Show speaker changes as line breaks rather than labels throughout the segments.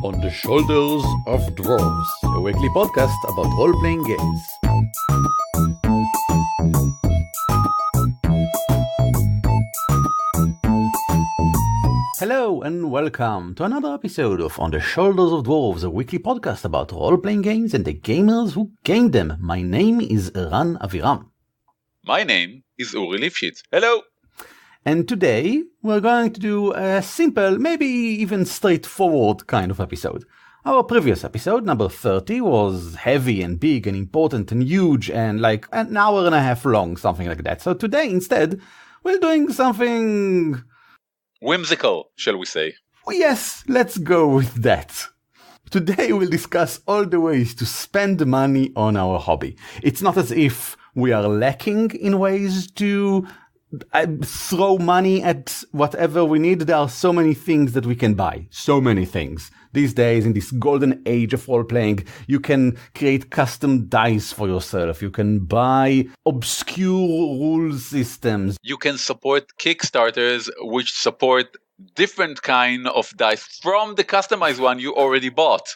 On the Shoulders of Dwarves, a weekly podcast about role-playing games. Hello and welcome to another episode of On the Shoulders of Dwarves, a weekly podcast about role-playing games and the gamers who game them. My name is Eran Aviram.
My name is Uri Lifshitz. Hello!
And today we're going to do a simple, maybe even straightforward kind of episode. Our previous episode, number 30, was heavy and big and important and huge and like an hour and a half long, something like that. So today, instead, we're doing something
whimsical, shall we say?
Oh, yes, let's go with that. Today we'll discuss all the ways to spend money on our hobby. It's not as if we are lacking in ways to throw money at whatever we need. There are so many things that we can buy. So many things. These days, in this golden age of role-playing, you can create custom dice for yourself. You can buy obscure rule systems.
You can support Kickstarters which support different kind of dice from the customized one you already bought.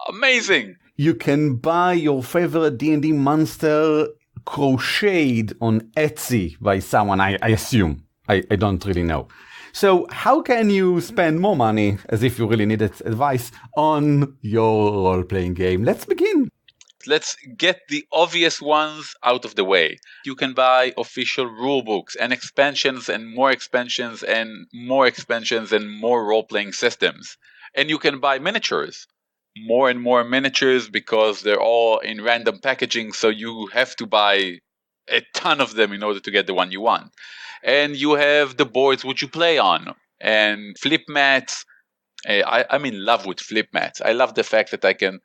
Amazing!
You can buy your favorite D&D monster crocheted on Etsy by someone, I assume. I don't really know. So how can you spend more money, as if you really needed advice, on your role-playing game? Let's begin.
Let's get the obvious ones out of the way. You can buy official rulebooks and expansions and more expansions and more expansions and more role-playing systems. And you can buy miniatures. More and more miniatures because they're all in random packaging, so you have to buy a ton of them in order to get the one you want. And you have the boards which you play on, and flip mats. I'm in love with flip mats. I love the fact that I can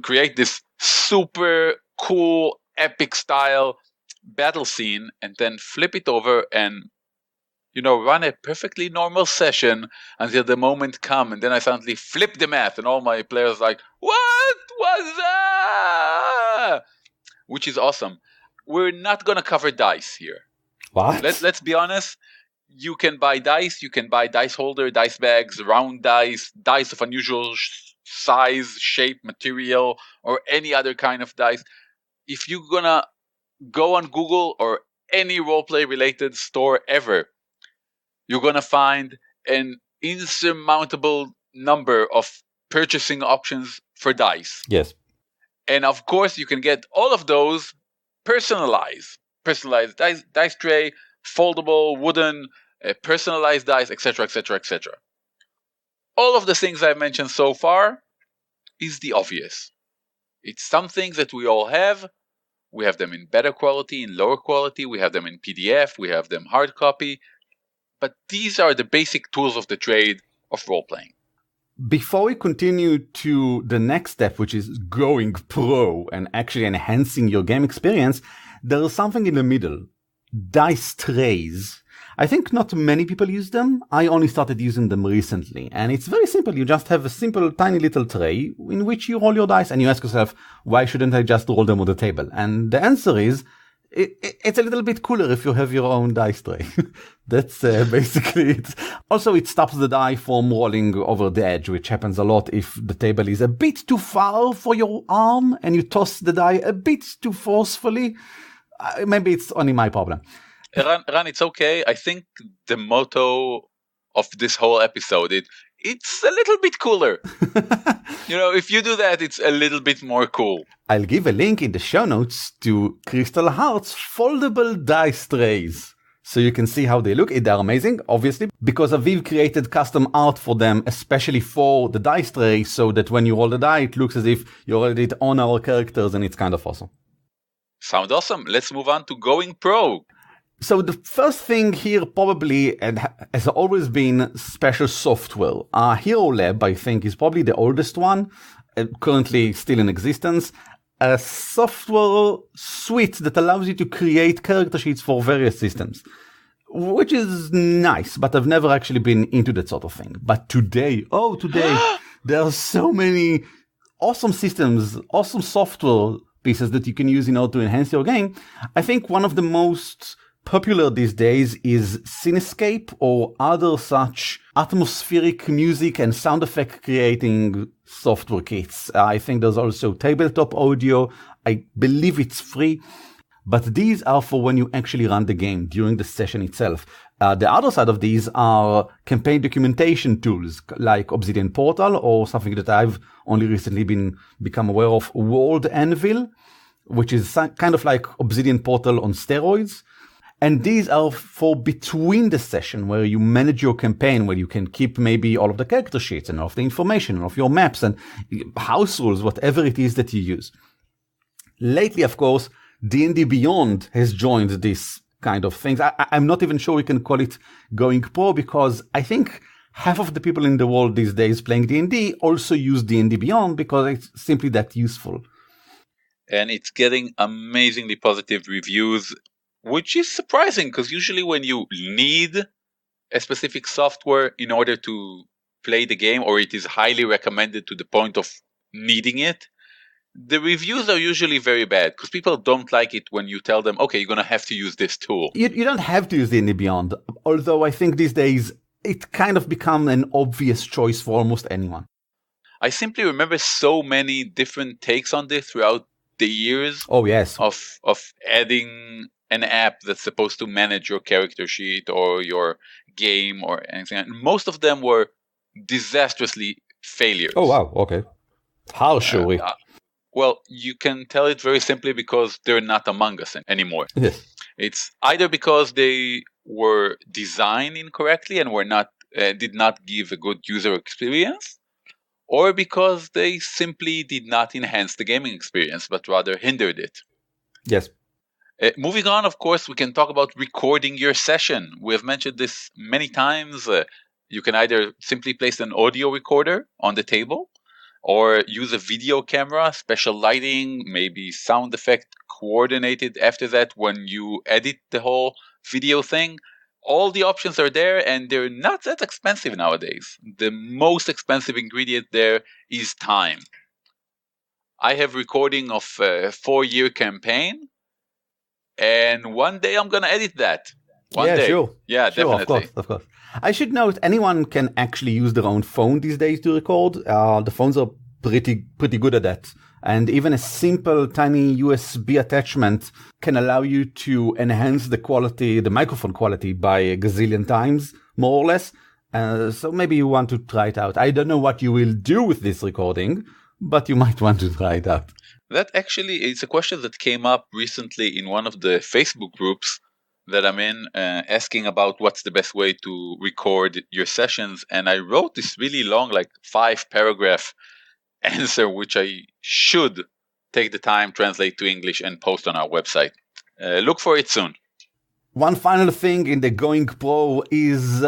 create this super cool, epic style battle scene and then flip it over and run a perfectly normal session until the moment comes, and then I suddenly flip the math, and all my players are like, "What was that?" Which is awesome. We're not gonna cover dice here.
What?
Let's be honest. You can buy dice. You can buy dice holder, dice bags, round dice, dice of unusual size, shape, material, or any other kind of dice. If you're gonna go on Google or any roleplay related store ever, you're going to find an insurmountable number of purchasing options for dice.
Yes.
And of course, you can get all of those personalized. Personalized dice tray, foldable, wooden, personalized dice, etc., etc., etc. All of the things I've mentioned so far is the obvious. It's some things that we all have. We have them in better quality, in lower quality. We have them in PDF. We have them hard copy. But these are the basic tools of the trade of role-playing.
Before we continue to the next step, which is going pro and actually enhancing your game experience, there is something in the middle. Dice trays. I think not many people use them. I only started using them recently. And it's very simple. You just have a simple, tiny little tray in which you roll your dice, and you ask yourself, why shouldn't I just roll them on the table? And the answer is, it's a little bit cooler if you have your own dice tray. That's basically it. Also, it stops the die from rolling over the edge, which happens a lot if the table is a bit too far for your arm and you toss the die a bit too forcefully. Maybe it's only my problem.
Ran, it's okay. I think the motto of this whole episode, it's a little bit cooler. If you do that, it's a little bit more cool.
I'll give a link in the show notes to Crystal Heart's foldable dice trays, so you can see how they look. They're amazing, obviously, because Aviv created custom art for them, especially for the dice tray, so that when you roll the die, it looks as if you rolled it on our characters, and it's kind of awesome.
Sounds awesome. Let's move on to going pro.
So the first thing here probably has always been special software. Hero Lab, I think, is probably the oldest one, currently still in existence. A software suite that allows you to create character sheets for various systems, which is nice, but I've never actually been into that sort of thing. But today, there are so many awesome systems, awesome software pieces that you can use in order to enhance your game. I think one of the most popular these days is Cinescape or other such atmospheric music and sound effect creating software kits. I think there's also tabletop audio. I believe it's free. But these are for when you actually run the game during the session itself. The other side of these are campaign documentation tools like Obsidian Portal or something that I've only recently become aware of, World Anvil, which is kind of like Obsidian Portal on steroids. And these are for between the session where you manage your campaign, where you can keep maybe all of the character sheets and all of the information and all of your maps and house rules, whatever it is that you use. Lately, of course, D&D Beyond has joined this kind of things. I'm not even sure we can call it going pro because I think half of the people in the world these days playing D&D also use D&D Beyond because it's simply that useful.
And it's getting amazingly positive reviews, which is surprising because usually when you need a specific software in order to play the game, or it is highly recommended to the point of needing it, the reviews are usually very bad because people don't like it when you tell them, okay, you're going to have to use this tool.
You don't have to use D&D Beyond, although I think these days it kind of become an obvious choice for almost anyone.
I simply remember so many different takes on this throughout the years.
Oh, yes.
Of adding an app that's supposed to manage your character sheet or your game or anything. And most of them were disastrously failures.
Oh, wow. Okay. How should we?
Well, you can tell it very simply because they're not among us anymore.
Yes.
It's either because they were designed incorrectly and did not give a good user experience, or because they simply did not enhance the gaming experience, but rather hindered it.
Yes.
Moving on, of course, we can talk about recording your session. We have mentioned this many times. You can either simply place an audio recorder on the table, or use a video camera, special lighting, maybe sound effect coordinated after that when you edit the whole video thing. All the options are there and they're not that expensive nowadays. The most expensive ingredient there is time. I have recording of a 4-year campaign, and one day I'm going to edit that. One day.
Sure.
Yeah,
sure,
definitely.
Of course. I should note anyone can actually use their own phone these days to record. The phones are pretty good at that. And even a simple tiny USB attachment can allow you to enhance the quality, the microphone quality by a gazillion times, more or less. So maybe you want to try it out. I don't know what you will do with this recording, but you might want to try it out.
That actually is a question that came up recently in one of the Facebook groups that I'm in, asking about what's the best way to record your sessions. And I wrote this really long, like 5-paragraph answer, which I should take the time, translate to English, and post on our website. Look for it soon.
One final thing in the Going Pro is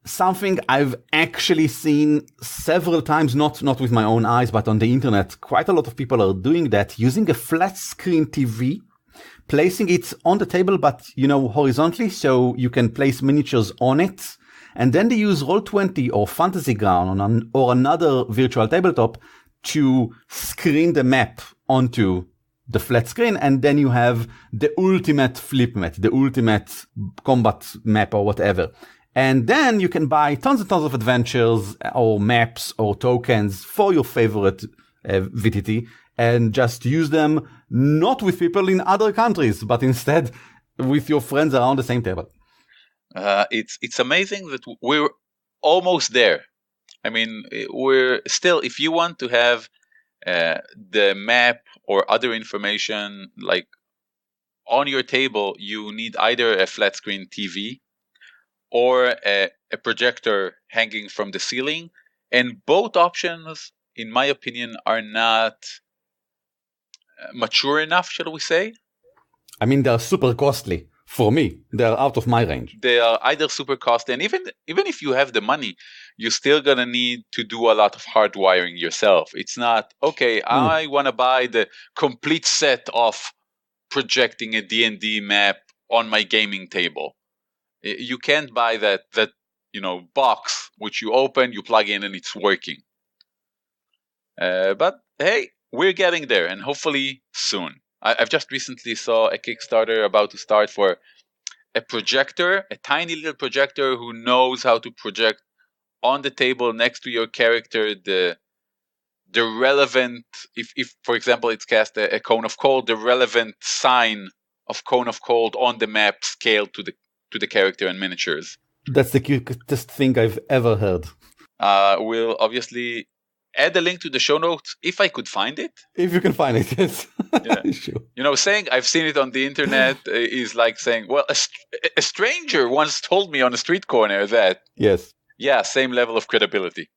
something I've actually seen several times, not with my own eyes, but on the internet. Quite a lot of people are doing that, using a flat screen TV, placing it on the table, but, horizontally, so you can place miniatures on it. And then they use Roll20 or Fantasy Ground or another virtual tabletop to screen the map onto the flat screen. And then you have the ultimate flip map, the ultimate combat map or whatever. And then you can buy tons and tons of adventures or maps or tokens for your favorite VTT and just use them not with people in other countries, but instead with your friends around the same table.
It's amazing that we're almost there. I mean, we're still, if you want to have the map or other information like on your table, you need either a flat screen TV or a projector hanging from the ceiling. And both options, in my opinion, are not mature enough, shall we say?
I mean, they're super costly. For me, they're out of my range.
They are either super costly, and even if you have the money, you're still going to need to do a lot of hardwiring yourself. It's not, okay, I want to buy the complete set of projecting a D&D map on my gaming table. You can't buy that box, which you open, you plug in, and it's working. But hey, we're getting there, and hopefully soon. I've just recently saw a Kickstarter about to start for a projector, a tiny little projector who knows how to project on the table next to your character the relevant, if for example it's cast a cone of cold, the relevant sign of cone of cold on the map scaled to the character and miniatures.
That's the cutest thing I've ever heard.
We'll obviously add a link to the show notes if I could find it.
If you can find it, yes.
Yeah.
Sure.
Saying I've seen it on the internet is like saying, well, a stranger once told me on a street corner that.
Yes.
Yeah, same level of credibility.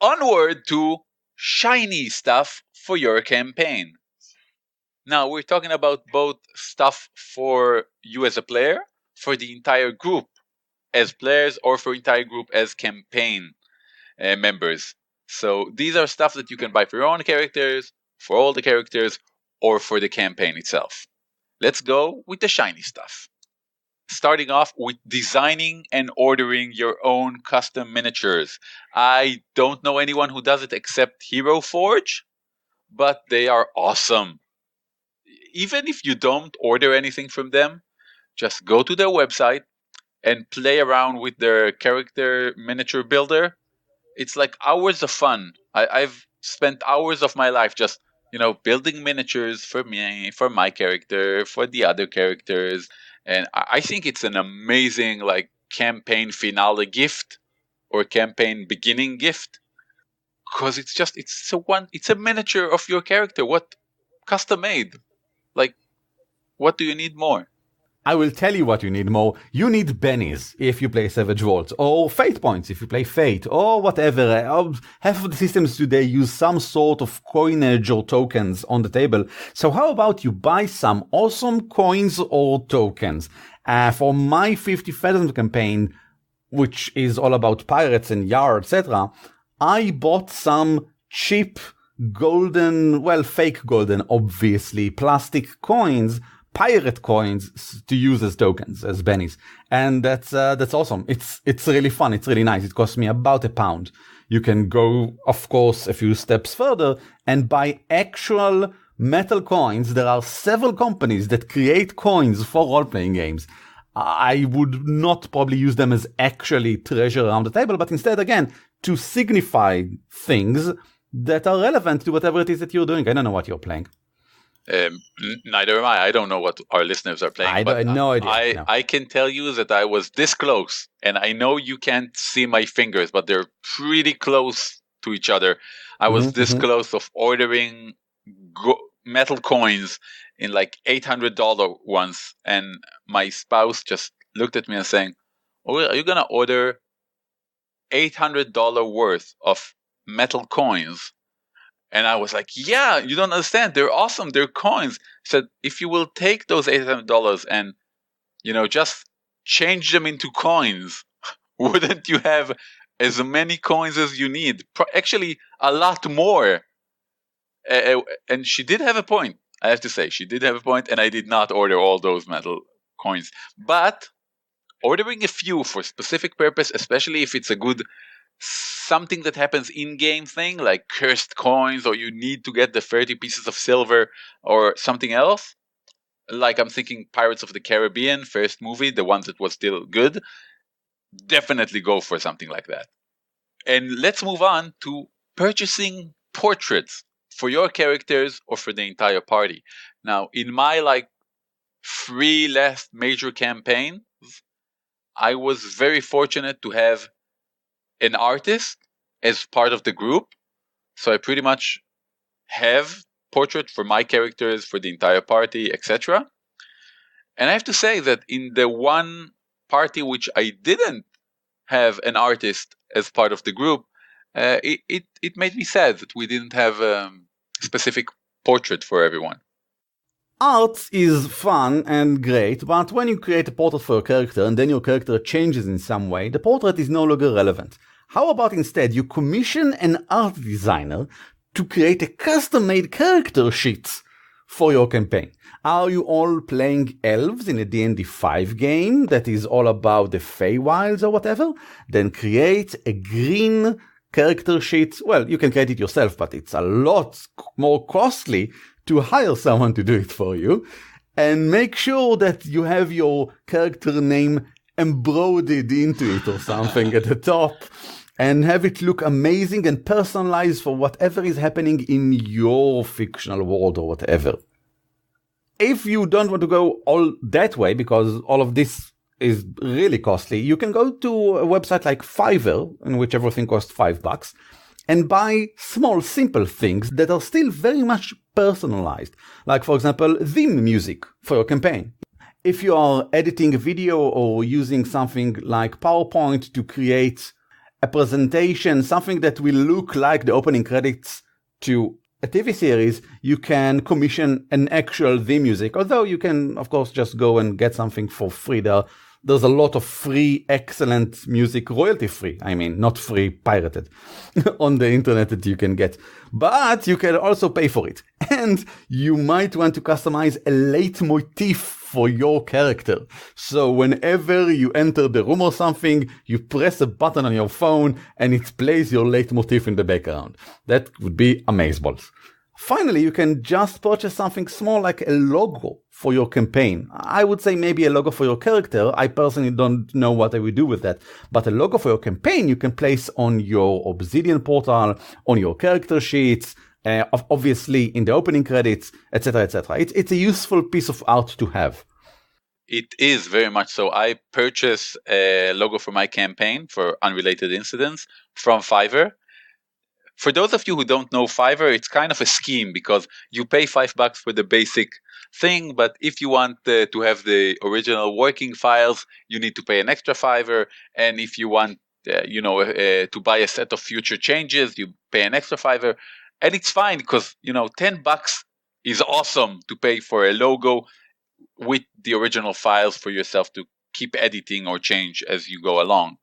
Onward to shiny stuff for your campaign. Now, we're talking about both stuff for you as a player, for the entire group as players, or for entire group as campaign members. So these are stuff that you can buy for your own characters, for all the characters, or for the campaign itself. Let's go with the shiny stuff. Starting off with designing and ordering your own custom miniatures. I don't know anyone who does it except Hero Forge, but they are awesome. Even if you don't order anything from them, just go to their website and play around with their character miniature builder. It's like hours of fun. I've spent hours of my life just, building miniatures for me, for my character, for the other characters. And I think it's an amazing campaign finale gift or campaign beginning gift, because it's a miniature of your character. What custom made? What do you need more?
I will tell you what you need more. You need bennies if you play Savage Worlds, or fate points if you play Fate, or whatever. Half of the systems today use some sort of coinage or tokens on the table. So how about you buy some awesome coins or tokens? For my 50 Feathers campaign, which is all about pirates and Yar, etc., I bought some cheap golden, fake golden, obviously, plastic coins, pirate coins to use as tokens, as bennies. And that's awesome. It's really fun. It's really nice. It cost me about £1. You can go, of course, a few steps further and buy actual metal coins. There are several companies that create coins for role-playing games. I would not probably use them as actually treasure around the table, but instead, again, to signify things that are relevant to whatever it is that you're doing. I don't know what you're playing.
Neither am I. I don't know what our listeners are playing.
I have no idea.
I can tell you that I was this close, and I know you can't see my fingers, but they're pretty close to each other. I was this close of ordering metal coins in $800 ones, and my spouse just looked at me and saying, "Oh, are you gonna order $800 worth of metal coins?" And I was like, yeah, you don't understand. They're awesome. They're coins. He said, if you will take those $800 and, just change them into coins, wouldn't you have as many coins as you need? Actually, a lot more. And she did have a point. I have to say, she did have a point, and I did not order all those metal coins. But ordering a few for specific purpose, especially if it's a good something that happens in-game thing, like cursed coins, or you need to get the 30 pieces of silver or something else, like I'm thinking Pirates of the Caribbean, first movie, the one that was still good, definitely go for something like that. And let's move on to purchasing portraits for your characters or for the entire party. Now, in my 3 last major campaigns, I was very fortunate to have an artist as part of the group, so I pretty much have portrait for my characters, for the entire party, etc. And I have to say that in the one party which I didn't have an artist as part of the group, it made me sad that we didn't have a specific portrait for everyone.
Art is fun and great, but when you create a portrait for a character and then your character changes in some way, the portrait is no longer relevant. How about instead you commission an art designer to create a custom-made character sheets for your campaign? Are you all playing elves in a D&D 5 game that is all about the Feywilds or whatever? Then create a green character sheet. Well, you can create it yourself, but it's a lot more costly to hire someone to do it for you. and make sure that you have your character name embroidered into it or something at the top, and have it look amazing and personalized for whatever is happening in your fictional world or whatever. If you don't want to go all that way, because all of this is really costly, you can go to a website like Fiverr, in which everything costs $5, and buy small, simple things that are still very much personalized. Like, for example, theme music for your campaign. If you are editing a video or using something like PowerPoint to create a presentation, something that will look like the opening credits to a TV series, you can commission an actual theme music. Although you can, of course, just go and get something for free. There's a lot of free, excellent music, royalty-free. I mean, not free, pirated, on the internet that you can get. But you can also pay for it. And you might want to customize a leitmotif for your character. So whenever you enter the room or something, you press a button on your phone and it plays your leitmotif in the background. That would be amazeballs. Finally, you can just purchase something small like a logo for your campaign. I would say maybe a logo for your character. I personally don't know what I would do with that. But a logo for your campaign you can place on your Obsidian portal, on your character sheets, obviously in the opening credits, etc., etc. It's a useful piece of art to have.
It is very much so. I purchased a logo for my campaign for Unrelated Incidents from Fiverr. For those of you who don't know Fiverr, it's kind of a scheme because you pay $5 for the basic thing, but if you want to have the original working files, you need to pay an extra $5. And if you want, to buy a set of future changes, you pay an extra $5. And it's fine because, $10 is awesome to pay for a logo with the original files for yourself to keep editing or change as you go along.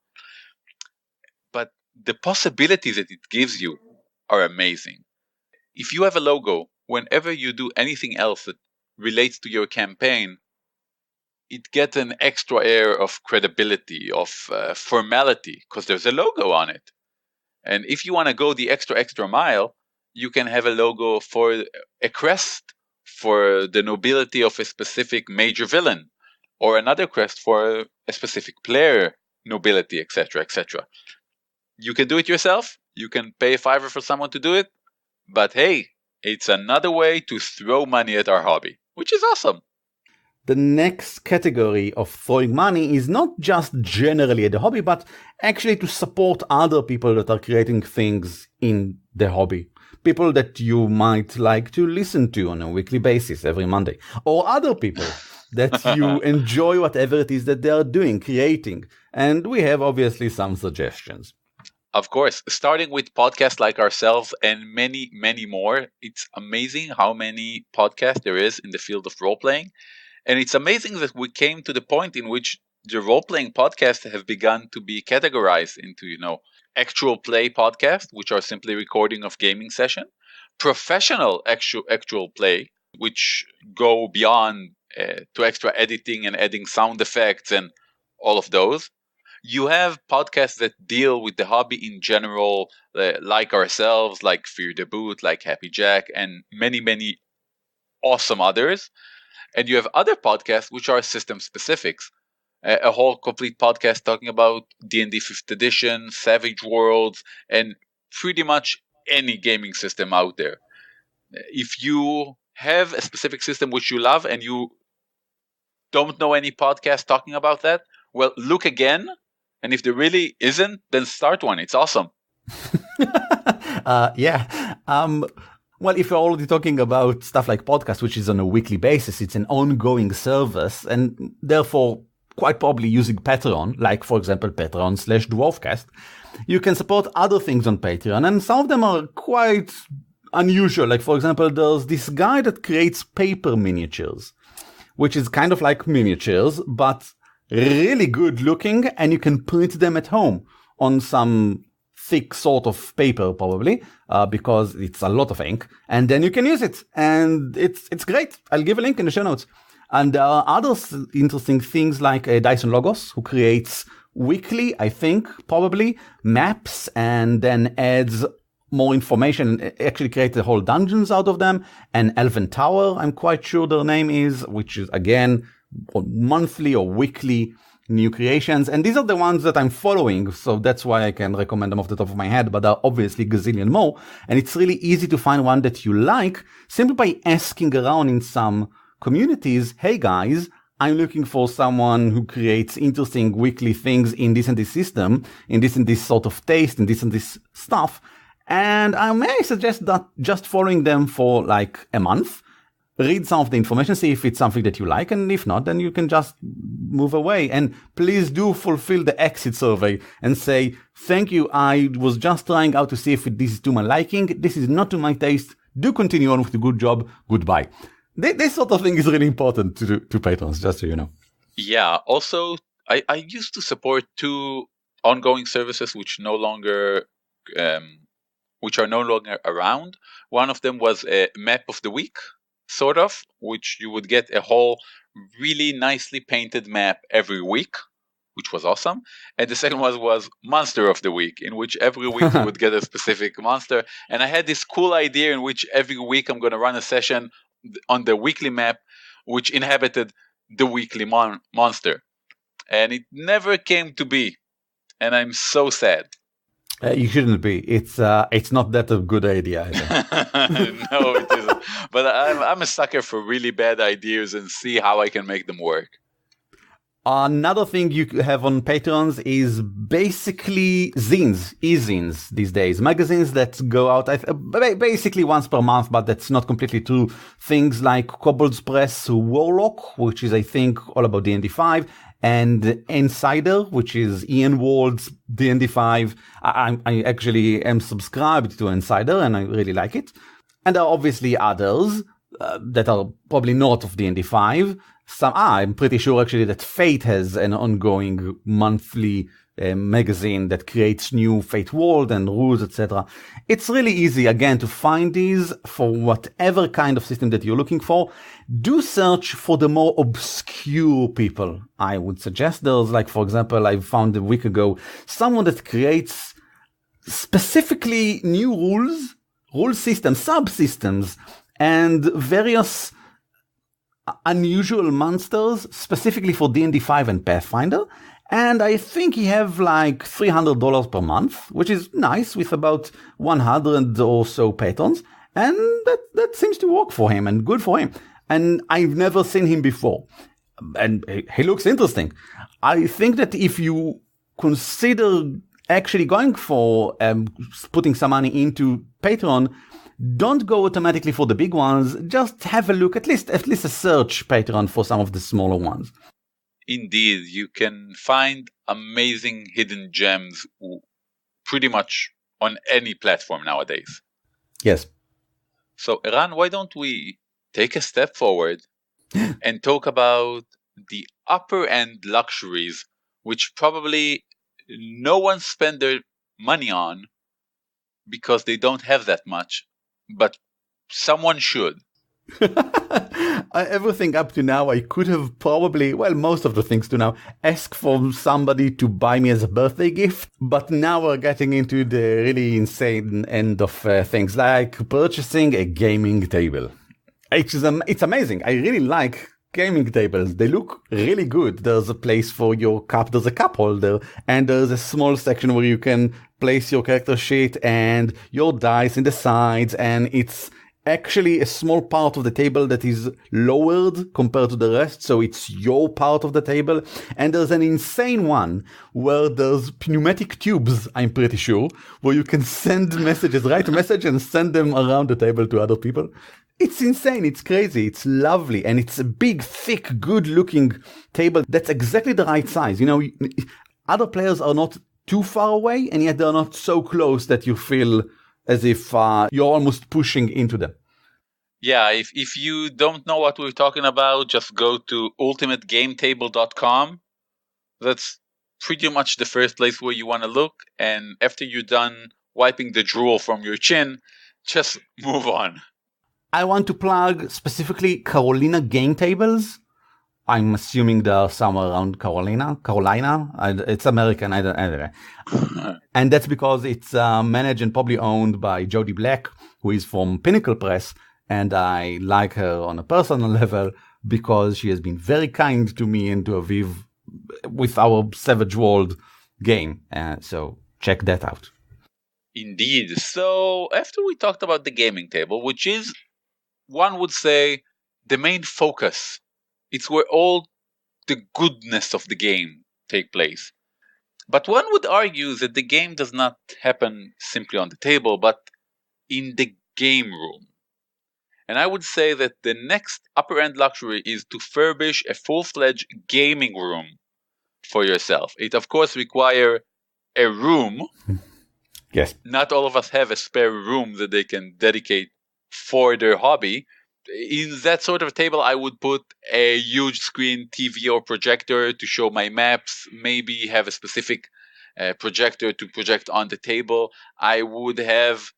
But the possibilities that it gives you are amazing. If you have a logo, whenever you do anything else that relates to your campaign, it gets an extra air of credibility, of formality, because there's a logo on it. And if you want to go the extra mile, you can have a logo for a crest for the nobility of a specific major villain, or another crest for a specific player nobility, etc., etc. You can do it yourself. You can pay $5 for someone to do it. But hey, it's another way to throw money at our hobby, which is awesome.
The next category of throwing money is not just generally at the hobby, but actually to support other people that are creating things in the hobby. People that you might like to listen to on a weekly basis every Monday. Or other people that you enjoy whatever it is that they are doing, creating. And we have obviously some suggestions.
Of course, starting with podcasts like ourselves and many, many more. It's amazing how many podcasts there is in the field of role-playing. And it's amazing that we came to the point in which the role-playing podcasts have begun to be categorized into, actual play podcasts, which are simply recording of gaming session, professional actual play, which go beyond to extra editing and adding sound effects and all of those. You have podcasts that deal with the hobby in general, like ourselves, like Fear the Boot, like Happy Jack, and many, many awesome others. And you have other podcasts which are system specifics. A whole complete podcast talking about D&D 5th edition, Savage Worlds, and pretty much any gaming system out there. If you have a specific system which you love and you don't know any podcast talking about that, well, look again. And if there really isn't, then start one. It's awesome.
Yeah. Well, if you're already talking about stuff like podcasts, which is on a weekly basis, it's an ongoing service, and therefore quite probably using Patreon, like, for example, Patreon/Dwarfcast, you can support other things on Patreon, and some of them are quite unusual. Like, for example, there's this guy that creates paper miniatures, which is kind of like miniatures, but really good looking, and you can print them at home on some thick sort of paper, probably, because it's a lot of ink, and then you can use it, and it's great. I'll give a link in the show notes. And there are other interesting things like Dyson Logos, who creates weekly, I think, probably, maps, and then adds more information and actually create the whole dungeons out of them. And Elven Tower, I'm quite sure their name is, which is again monthly or weekly new creations. And these are the ones that I'm following, so that's why I can recommend them off the top of my head, but there are obviously gazillion more. And it's really easy to find one that you like simply by asking around in some communities, hey guys, I'm looking for someone who creates interesting weekly things in this and this system, in this and this sort of taste, in this and this stuff. And I may suggest that just following them for like a month, read some of the information, see if it's something that you like, and if not, then you can just move away. And please do fulfill the exit survey and say, thank you, I was just trying out to see if this is to my liking, this is not to my taste, do continue on with the good job, goodbye. This sort of thing is really important to patrons, just so you know.
Yeah, also, I used to support 2 ongoing services which are no longer around. One of them was a map of the week, sort of, which you would get a whole really nicely painted map every week, which was awesome. And the second one was Monster of the Week, in which every week you would get a specific monster. And I had this cool idea in which every week I'm going to run a session on the weekly map, which inhabited the weekly monster. And it never came to be. And I'm so sad.
You shouldn't be. It's not that a good idea.
No, it isn't. But I'm a sucker for really bad ideas and see how I can make them work.
Another thing you have on Patrons is basically zines, e-zines these days. Magazines that go out basically once per month, but that's not completely true. Things like Kobold's Press Warlock, which is, I think, all about D&D 5, and Insider, which is Ian Wald's D&D 5. I actually am subscribed to Insider, and I really like it. And there are obviously others that are probably not of D&D 5. I'm pretty sure actually that Fate has an ongoing monthly magazine that creates new Fate world and rules, etc. It's really easy, again, to find these for whatever kind of system that you're looking for. Do search for the more obscure people. I would suggest there's, like, for example, I found a week ago someone that creates specifically new rule systems, subsystems, and various unusual monsters specifically for D&D 5 and Pathfinder. And I think he have like $300 per month, which is nice, with about 100 or so patrons. And that seems to work for him and good for him. And I've never seen him before. And he looks interesting. I think that if you consider actually going for putting some money into Patreon, don't go automatically for the big ones. Just have a look, at least a search Patreon for some of the smaller ones.
Indeed, you can find amazing hidden gems pretty much on any platform nowadays.
Yes.
So, Eran, why don't we take a step forward and talk about the upper end luxuries, which probably no one spent their money on because they don't have that much, but someone should.
Everything up to now, I could have probably, most of the things to now, ask for somebody to buy me as a birthday gift. But now we're getting into the really insane end of things, like purchasing a gaming table. It's amazing. I really like gaming tables. They look really good. There's a place for your cup. There's a cup holder, and there's a small section where you can place your character sheet and your dice in the sides, and it's actually a small part of the table that is lowered compared to the rest, so it's your part of the table. And there's an insane one where there's pneumatic tubes, I'm pretty sure, where you can send messages, write a message and send them around the table to other people. It's insane, it's crazy, it's lovely, and it's a big, thick, good-looking table that's exactly the right size. You know, other players are not too far away, and yet they're not so close that you feel as if you're almost pushing into them.
Yeah, if you don't know what we're talking about, just go to ultimategametable.com. That's pretty much the first place where you want to look, and after you're done wiping the drool from your chin, just move on.
I want to plug specifically Carolina Game Tables. I'm assuming they are somewhere around Carolina. It's American. I don't know. And that's because it's managed and probably owned by Jody Black, who is from Pinnacle Press. And I like her on a personal level because she has been very kind to me and to Aviv with our Savage World game. So check that out.
Indeed. So after we talked about the gaming table, which is, one would say, the main focus. It's where all the goodness of the game take place. But one would argue that the game does not happen simply on the table, but in the game room. And I would say that the next upper-end luxury is to furbish a full-fledged gaming room for yourself. It, of course, requires a room.
Yes.
Not all of us have a spare room that they can dedicate for their hobby. In that sort of table, I would put a huge screen TV or projector to show my maps, maybe have a specific projector to project on the table. I would have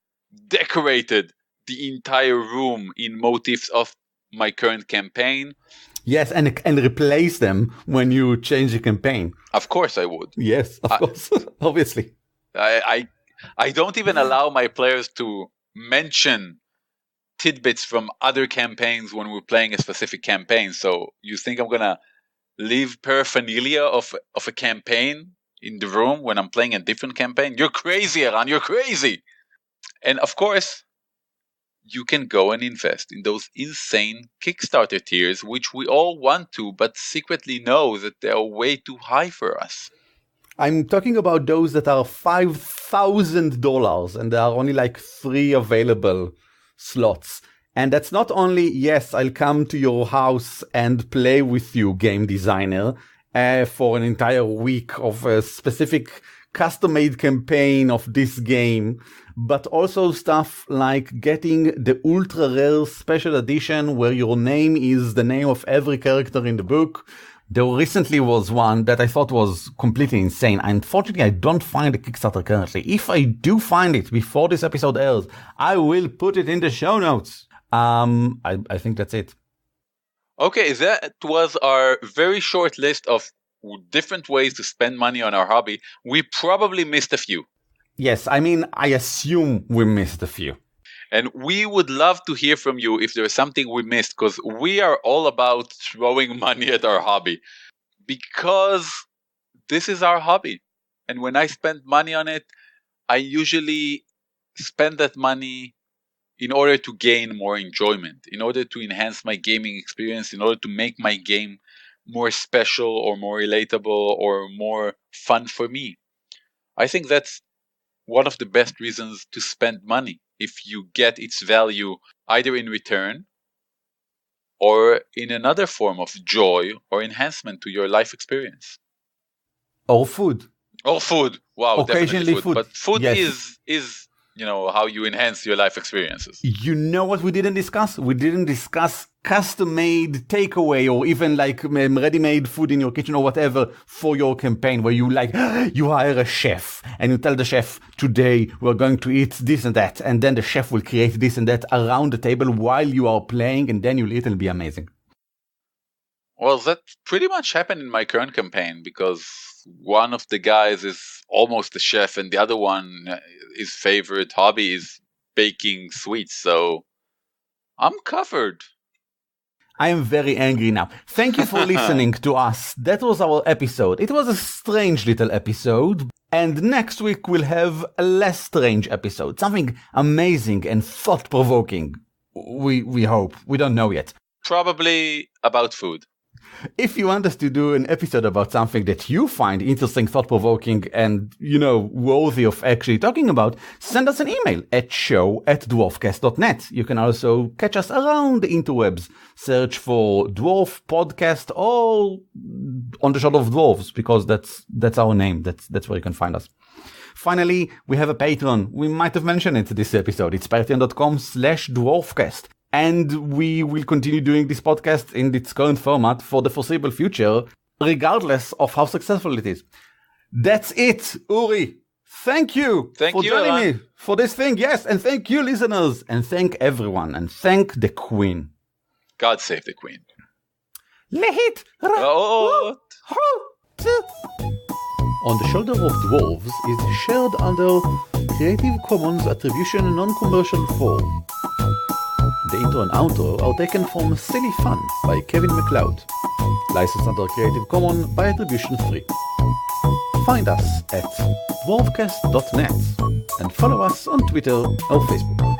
decorated the entire room in motifs of my current campaign.
Yes, and replace them when you change the campaign.
Of course I would.
Yes, of course, obviously.
I don't even allow my players to mention tidbits from other campaigns when we're playing a specific campaign. So you think I'm going to leave paraphernalia of a campaign in the room when I'm playing a different campaign? You're crazy, Eran, you're crazy. And of course, you can go and invest in those insane Kickstarter tiers, which we all want to, but secretly know that they are way too high for us.
I'm talking about those that are $5,000 and there are only like 3 available slots. And that's not only, yes, I'll come to your house and play with you, game designer, for an entire week of a specific custom-made campaign of this game, but also stuff like getting the ultra rare special edition where your name is the name of every character in the book. There recently was one that I thought was completely insane. Unfortunately, I don't find the Kickstarter currently. If I do find it before this episode airs, I will put it in the show notes. I think that's it.
Okay, that was our very short list of different ways to spend money on our hobby. We probably missed a few.
Yes, I mean, I assume we missed a few.
And we would love to hear from you if there's something we missed, because we are all about throwing money at our hobby. Because this is our hobby. And when I spend money on it, I usually spend that money in order to gain more enjoyment, in order to enhance my gaming experience, in order to make my game more special or more relatable or more fun for me. I think that's one of the best reasons to spend money, if you get its value either in return or in another form of joy or enhancement to your life experience.
Or food.
Or food. Wow,
occasionally
definitely food. But food
yes.
is how you enhance your life experiences.
You know what we didn't discuss? We didn't discuss custom-made takeaway or even like ready-made food in your kitchen or whatever for your campaign, where you hire a chef and you tell the chef, today we're going to eat this and that, and then the chef will create this and that around the table while you are playing, and then you'll eat and it'll be amazing.
Well, that pretty much happened in my current campaign, because one of the guys is almost a chef and the other one, his favorite hobby is baking sweets, so I'm covered.
I am very angry now. Thank you for listening to us. That was our episode. It was a strange little episode. And next week we'll have a less strange episode. Something amazing and thought-provoking. We hope. We don't know yet.
Probably about food.
If you want us to do an episode about something that you find interesting, thought-provoking, and, worthy of actually talking about, send us an email at show@dwarfcast.net. You can also catch us around the interwebs. Search for Dwarf Podcast or On the Shore of Dwarves, because that's our name. That's where you can find us. Finally, we have a Patreon. We might have mentioned it this episode. It's patreon.com/dwarfcast. And we will continue doing this podcast in its current format for the foreseeable future, regardless of how successful it is. That's it, Uri. Thank you for joining me for this thing. Yes, and thank you, listeners. And thank everyone. And thank the Queen.
God save the Queen.
Lehit.
Oh.
On the Shoulder of Dwarves is shared under Creative Commons Attribution Non-Commercial 4. The intro and outro are taken from Silly Fun by Kevin MacLeod, licensed under Creative Commons by Attribution 3. Find us at dwarvecast.net and follow us on Twitter or Facebook.